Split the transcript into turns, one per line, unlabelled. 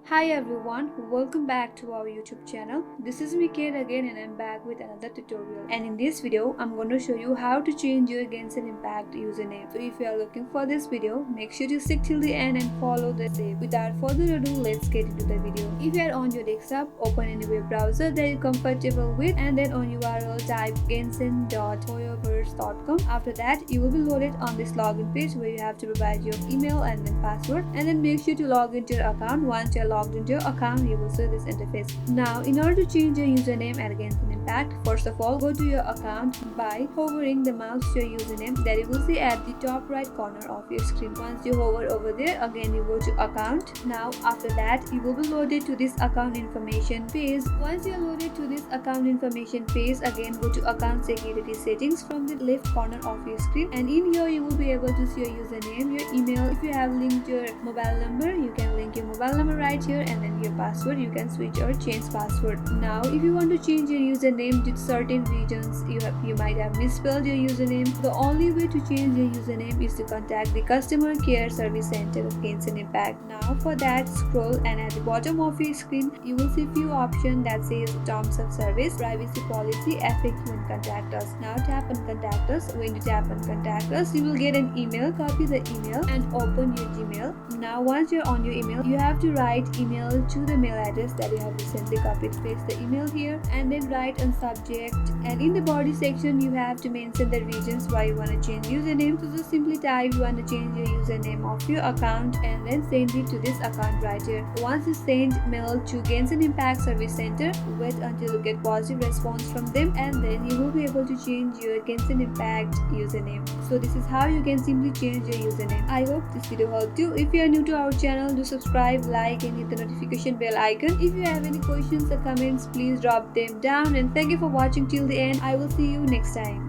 Hi everyone, welcome back to our YouTube channel. This is Mikhail again and I'm back with another tutorial. And in this video, I'm going to show you how to change your Genshin Impact username. So if you are looking for this video, make sure to stick till the end and follow the step. Without further ado, let's get into the video. If you are on your desktop, open any web browser that you're comfortable with and then on URL type genshin.hoyoverse.com. After that, you will be loaded on this login page where you have to provide your email and then password, and then make sure to log into your account. Once you're logged into your account, you will see this interface. Now, in order to change your username at Genshin Impact, first of all, go to your account by hovering the mouse to your username that you will see at the top right corner of your screen. Once you hover over there, again you go to account. Now, after that, you will be loaded to this account information page. Once you are loaded to this account information page, again go to account security settings from the left corner of your screen, and in here you will be able to see your username, your email. If you have linked your mobile number, you can link your mobile number right here, and then your password, you can switch or change password. Now, if you want to change your username to certain regions, you might have misspelled your username. The only way to change your username is to contact the customer care service center of Genshin Impact. Now, for that, scroll and at the bottom of your screen, you will see few options that says terms of service, privacy policy, FAQ, and contact us. Now tap on contact us. When you tap on contact us, you will get an email. Copy the email and open your Gmail. Now, once you're on your email, you have to write email to the mail address that you have recently copied. Paste the email here and then write on subject, and in the body section you have to mention the reasons why you want to change username. So just simply type you want to change your username of your account and then send it to this account right here. Once you send mail to Genshin Impact Service Center, wait until you get positive response from them, and then you will be able to change your Genshin Impact username. So this is how you can simply change your username. I hope this video helped you. If you are new to our channel, do subscribe, like, and hit the notification bell icon. If you have any questions or comments, please drop them down, and thank you for watching till the end. I will see you next time.